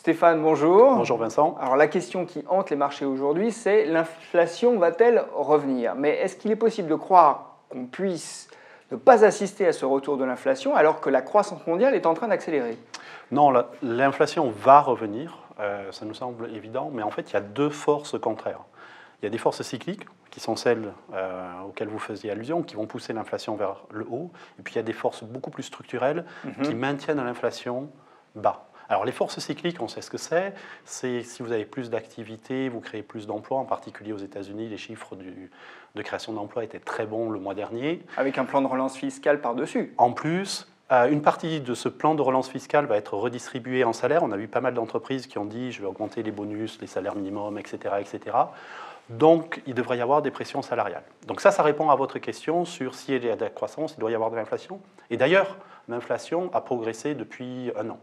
Stéphane, bonjour. Bonjour Vincent. Alors la question qui hante les marchés aujourd'hui, c'est l'inflation va-t-elle revenir? Mais est-ce qu'il est possible de croire qu'on puisse ne pas assister à ce retour de l'inflation alors que la croissance mondiale est en train d'accélérer? Non, l'inflation va revenir, ça nous semble évident, mais en fait il y a deux forces contraires. Il y a des forces cycliques, qui sont celles auxquelles vous faisiez allusion, qui vont pousser l'inflation vers le haut, et puis il y a des forces beaucoup plus structurelles qui maintiennent l'inflation bas. Alors les forces cycliques, on sait ce que c'est si vous avez plus d'activité, vous créez plus d'emplois, en particulier aux États-Unis, les chiffres de création d'emplois étaient très bons le mois dernier. Avec un plan de relance fiscale par-dessus. En plus, une partie de ce plan de relance fiscale va être redistribuée en salaire. On a vu pas mal d'entreprises qui ont dit je vais augmenter les bonus, les salaires minimums, etc., etc. Donc, il devrait y avoir des pressions salariales. Donc ça répond à votre question sur si il y a de la croissance, il doit y avoir de l'inflation. Et d'ailleurs, l'inflation a progressé depuis un an.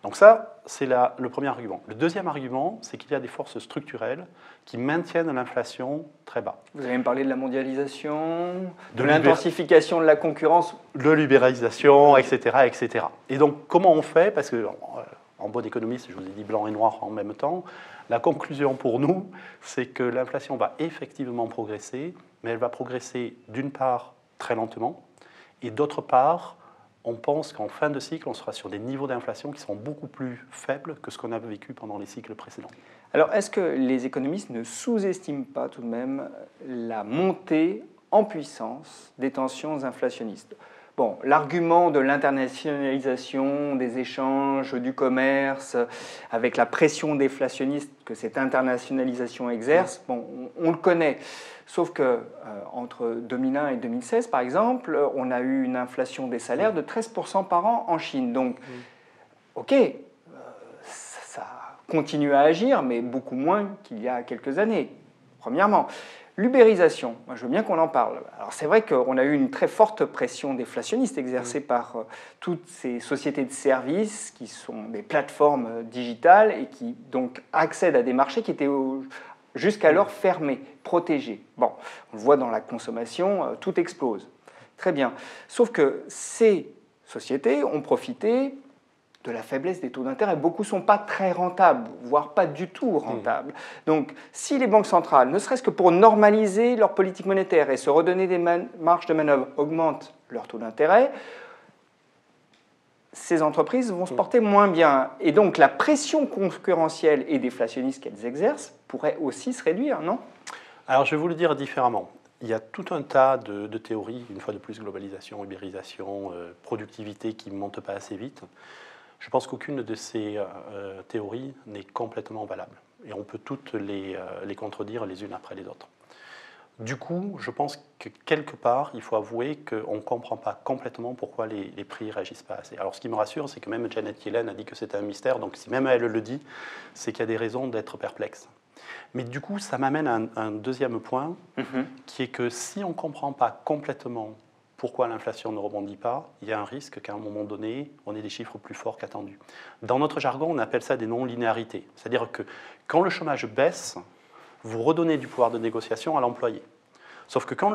Donc ça, c'est le premier argument. Le deuxième argument, c'est qu'il y a des forces structurelles qui maintiennent l'inflation très bas. Vous avez me parlé de la mondialisation, de l'intensification de la concurrence. De l'ubérisation, etc., etc. Et donc, comment on fait? Parce que, en bon économiste, je vous ai dit blanc et noir en même temps, la conclusion pour nous, c'est que l'inflation va effectivement progresser, mais elle va progresser d'une part très lentement, et d'autre part, on pense qu'en fin de cycle, on sera sur des niveaux d'inflation qui seront beaucoup plus faibles que ce qu'on avait vécu pendant les cycles précédents. Alors, est-ce que les économistes ne sous-estiment pas tout de même la montée en puissance des tensions inflationnistes? Bon, l'argument de l'internationalisation des échanges, du commerce, avec la pression déflationniste que cette internationalisation exerce, bon, on le connaît. Sauf que entre 2001 et 2016, par exemple, on a eu une inflation des salaires de 13% par an en Chine. Donc, ok, ça continue à agir, mais beaucoup moins qu'il y a quelques années, premièrement. L'ubérisation, moi je veux bien qu'on en parle. Alors c'est vrai qu'on a eu une très forte pression déflationniste exercée par toutes ces sociétés de services qui sont des plateformes digitales et qui donc accèdent à des marchés qui étaient jusqu'alors fermés, protégés. Bon, on le voit dans la consommation, tout explose. Très bien. Sauf que ces sociétés ont profité de la faiblesse des taux d'intérêt. Beaucoup ne sont pas très rentables, voire pas du tout rentables. Donc, si les banques centrales, ne serait-ce que pour normaliser leur politique monétaire et se redonner des marges de manœuvre, augmentent leur taux d'intérêt, ces entreprises vont se porter moins bien. Et donc, la pression concurrentielle et déflationniste qu'elles exercent pourrait aussi se réduire, non? Alors, je vais vous le dire différemment. Il y a tout un tas de théories, une fois de plus, globalisation, ubérisation, productivité qui ne montent pas assez vite. Je pense qu'aucune de ces théories n'est complètement valable. Et on peut toutes les contredire les unes après les autres. Du coup, je pense que quelque part, il faut avouer qu'on ne comprend pas complètement pourquoi les prix ne réagissent pas assez. Alors ce qui me rassure, c'est que même Janet Yellen a dit que c'était un mystère, donc si même elle le dit, c'est qu'il y a des raisons d'être perplexe. Mais du coup, ça m'amène à un deuxième point, qui est que si on ne comprend pas complètement pourquoi l'inflation ne rebondit pas, il y a un risque qu'à un moment donné, on ait des chiffres plus forts qu'attendus. Dans notre jargon, on appelle ça des non-linéarités. C'est-à-dire que quand le chômage baisse, vous redonnez du pouvoir de négociation à l'employé. Sauf que quand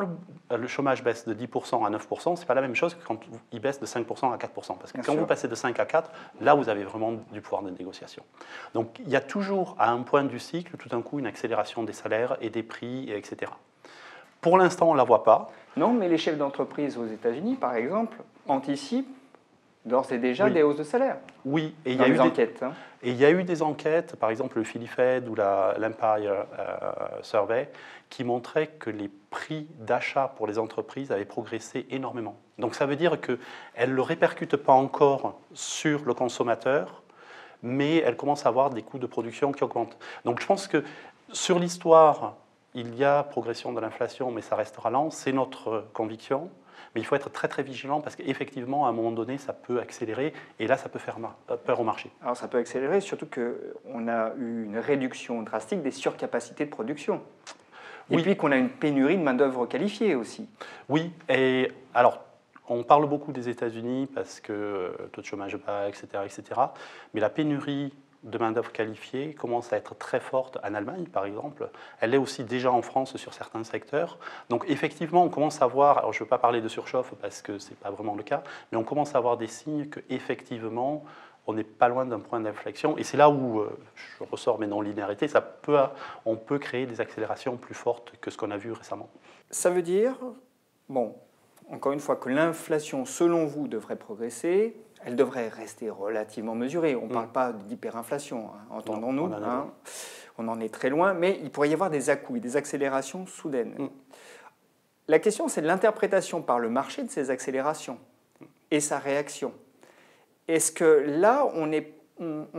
le chômage baisse de 10% à 9%, ce n'est pas la même chose que quand il baisse de 5% à 4%. Parce que quand vous passez de 5 à 4, là, vous avez vraiment du pouvoir de négociation. Donc, il y a toujours, à un point du cycle, tout d'un coup, une accélération des salaires et des prix, etc. Pour l'instant, on ne la voit pas. Non, mais les chefs d'entreprise aux États-Unis, par exemple, anticipent d'ores et déjà des hausses de salaire. Oui, et il y a eu des enquêtes. Et il y a eu des enquêtes, par exemple le Philly Fed ou l'Empire Survey, qui montraient que les prix d'achat pour les entreprises avaient progressé énormément. Donc ça veut dire qu'elles ne le répercutent pas encore sur le consommateur, mais elles commencent à avoir des coûts de production qui augmentent. Donc je pense que sur l'histoire, il y a progression de l'inflation, mais ça restera lent, c'est notre conviction. Mais il faut être très très vigilant parce qu'effectivement, à un moment donné, ça peut accélérer et là, ça peut faire peur au marché. Alors ça peut accélérer, surtout qu'on a eu une réduction drastique des surcapacités de production. Et puis qu'on a une pénurie de main-d'œuvre qualifiée aussi. Oui, et alors, on parle beaucoup des États-Unis parce que taux de chômage bas, etc., etc. Mais la pénurie de main-d'œuvre qualifiée commence à être très forte en Allemagne, par exemple. Elle est aussi déjà en France sur certains secteurs. Donc effectivement, on commence à voir, alors je ne veux pas parler de surchauffe parce que ce n'est pas vraiment le cas, mais on commence à avoir des signes qu'effectivement, on n'est pas loin d'un point d'inflexion. Et c'est là où je ressors mes non-linéarités. On peut créer des accélérations plus fortes que ce qu'on a vu récemment. Ça veut dire, bon, encore une fois, que l'inflation, selon vous, devrait progresser. Elle devrait rester relativement mesurée. On ne parle pas d'hyperinflation, hein, entendons-nous. On en est très loin, mais il pourrait y avoir des à-coups, des accélérations soudaines. La question, c'est de l'interprétation par le marché de ces accélérations et sa réaction. Est-ce que là, on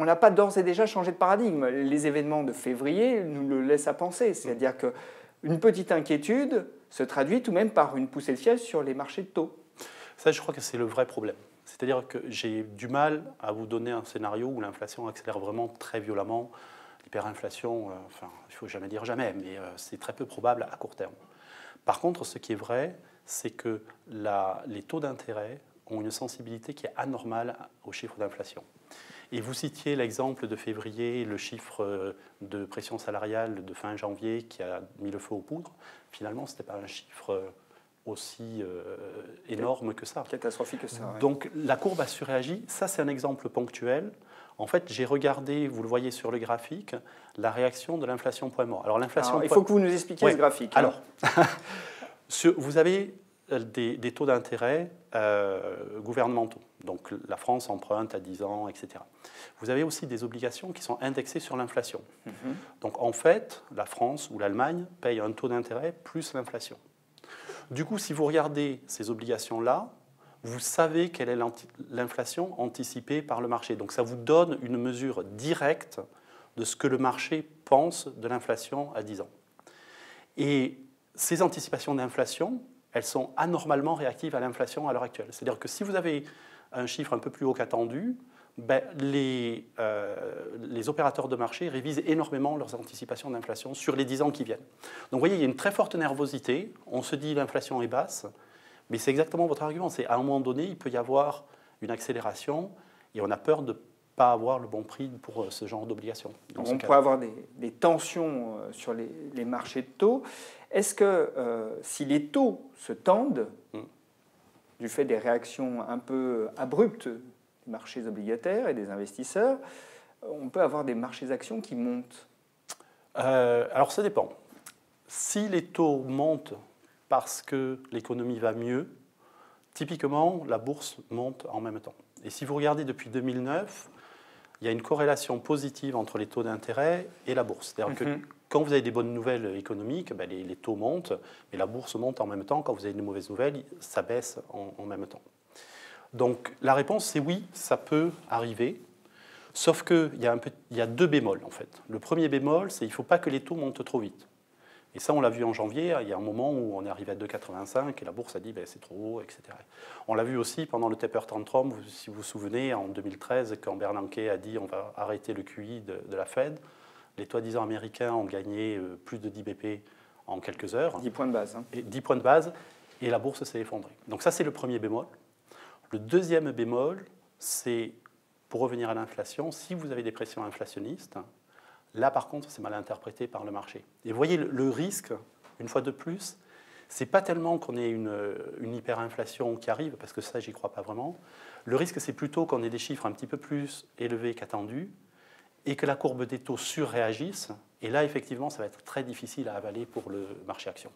n'a pas d'ores et déjà changé de paradigme? Les événements de février nous le laissent à penser. C'est-à-dire qu'une petite inquiétude se traduit tout de même par une poussée de fièvre sur les marchés de taux. Ça, je crois que c'est le vrai problème. C'est-à-dire que j'ai du mal à vous donner un scénario où l'inflation accélère vraiment très violemment. L'hyperinflation, il ne faut jamais dire jamais, mais c'est très peu probable à court terme. Par contre, ce qui est vrai, c'est que les taux d'intérêt ont une sensibilité qui est anormale aux chiffres d'inflation. Et vous citiez l'exemple de février, le chiffre de pression salariale de fin janvier qui a mis le feu aux poudres. Finalement, ce n'était pas un chiffre aussi énorme que ça. Catastrophique que ça. Donc la courbe a surréagi. Ça, c'est un exemple ponctuel. En fait, j'ai regardé, vous le voyez sur le graphique, la réaction de l'inflation point mort. Alors, il faut que vous nous expliquiez ce graphique. Alors, vous avez des taux d'intérêt gouvernementaux. Donc, la France emprunte à 10 ans, etc. Vous avez aussi des obligations qui sont indexées sur l'inflation. Donc, en fait, la France ou l'Allemagne payent un taux d'intérêt plus l'inflation. Du coup, si vous regardez ces obligations-là, vous savez quelle est l'inflation anticipée par le marché. Donc ça vous donne une mesure directe de ce que le marché pense de l'inflation à 10 ans. Et ces anticipations d'inflation, elles sont anormalement réactives à l'inflation à l'heure actuelle. C'est-à-dire que si vous avez un chiffre un peu plus haut qu'attendu, les opérateurs de marché révisent énormément leurs anticipations d'inflation sur les 10 ans qui viennent. Donc vous voyez, il y a une très forte nervosité. On se dit l'inflation est basse. Mais c'est exactement votre argument. C'est à un moment donné, il peut y avoir une accélération et on a peur de ne pas avoir le bon prix pour ce genre d'obligations. On pourrait avoir des tensions sur les marchés de taux. Est-ce que si les taux se tendent, du fait des réactions un peu abruptes des marchés obligataires et des investisseurs, on peut avoir des marchés actions qui montent? Alors ça dépend. Si les taux montent parce que l'économie va mieux, typiquement, la bourse monte en même temps. Et si vous regardez depuis 2009, il y a une corrélation positive entre les taux d'intérêt et la bourse. C'est-à-dire que quand vous avez des bonnes nouvelles économiques, les taux montent, mais la bourse monte en même temps. Quand vous avez des mauvaises nouvelles, ça baisse en même temps. Donc la réponse, c'est oui, ça peut arriver. Sauf qu'il y a deux bémols, en fait. Le premier bémol, c'est qu'il ne faut pas que les taux montent trop vite. Et ça, on l'a vu en janvier, il y a un moment où on est arrivé à 2,85 et la bourse a dit c'est trop haut, etc. On l'a vu aussi pendant le taper tantrum, si vous vous souvenez, en 2013, quand Bernanke a dit on va arrêter le QI de la Fed. Les taux à 10 ans américains ont gagné plus de 10 BP en quelques heures. 10 points de base. Et 10 points de base, et la bourse s'est effondrée. Donc ça, c'est le premier bémol. Le deuxième bémol, c'est, pour revenir à l'inflation, si vous avez des pressions inflationnistes, là, par contre, c'est mal interprété par le marché. Et vous voyez, le risque, une fois de plus, ce n'est pas tellement qu'on ait une hyperinflation qui arrive, parce que ça, j'y crois pas vraiment. Le risque, c'est plutôt qu'on ait des chiffres un petit peu plus élevés qu'attendus et que la courbe des taux surréagisse. Et là, effectivement, ça va être très difficile à avaler pour le marché action.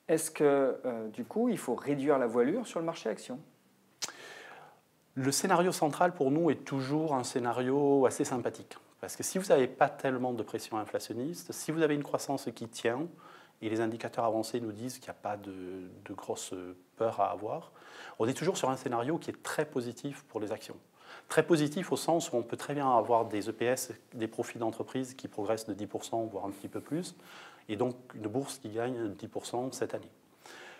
Est-ce que, du coup, il faut réduire la voilure sur le marché action? Le scénario central, pour nous, est toujours un scénario assez sympathique. Parce que si vous n'avez pas tellement de pression inflationniste, si vous avez une croissance qui tient, et les indicateurs avancés nous disent qu'il n'y a pas de grosse peur à avoir, on est toujours sur un scénario qui est très positif pour les actions. Très positif au sens où on peut très bien avoir des EPS, des profits d'entreprise qui progressent de 10%, voire un petit peu plus, et donc une bourse qui gagne 10% cette année.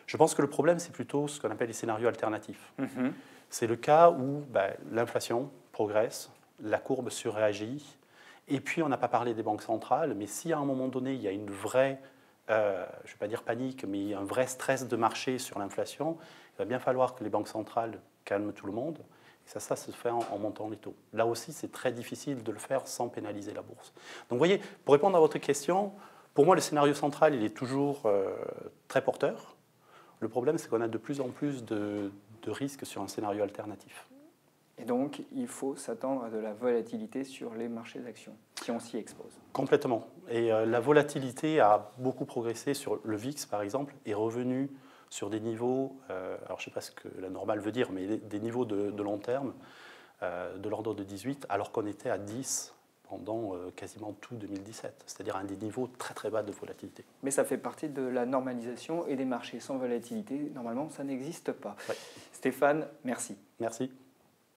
Je pense que le problème, c'est plutôt ce qu'on appelle les scénarios alternatifs. C'est le cas où l'inflation progresse, la courbe surréagit, et puis on n'a pas parlé des banques centrales, mais si à un moment donné, il y a une vraie, je ne vais pas dire panique, mais un vrai stress de marché sur l'inflation, il va bien falloir que les banques centrales calment tout le monde. Et ça se fait en montant les taux. Là aussi, c'est très difficile de le faire sans pénaliser la bourse. Donc vous voyez, pour répondre à votre question, pour moi, le scénario central, il est toujours très porteur. Le problème, c'est qu'on a de plus en plus de risques sur un scénario alternatif. Et donc, il faut s'attendre à de la volatilité sur les marchés d'actions, si on s'y expose. Complètement. Et la volatilité a beaucoup progressé sur le VIX, par exemple, est revenu sur des niveaux, alors je ne sais pas ce que la normale veut dire, mais des niveaux de long terme, de l'ordre de 18, alors qu'on était à 10 pendant quasiment tout 2017, c'est-à-dire à des niveaux très très bas de volatilité. Mais ça fait partie de la normalisation et des marchés sans volatilité. Normalement, ça n'existe pas. Ouais. Stéphane, merci. Merci.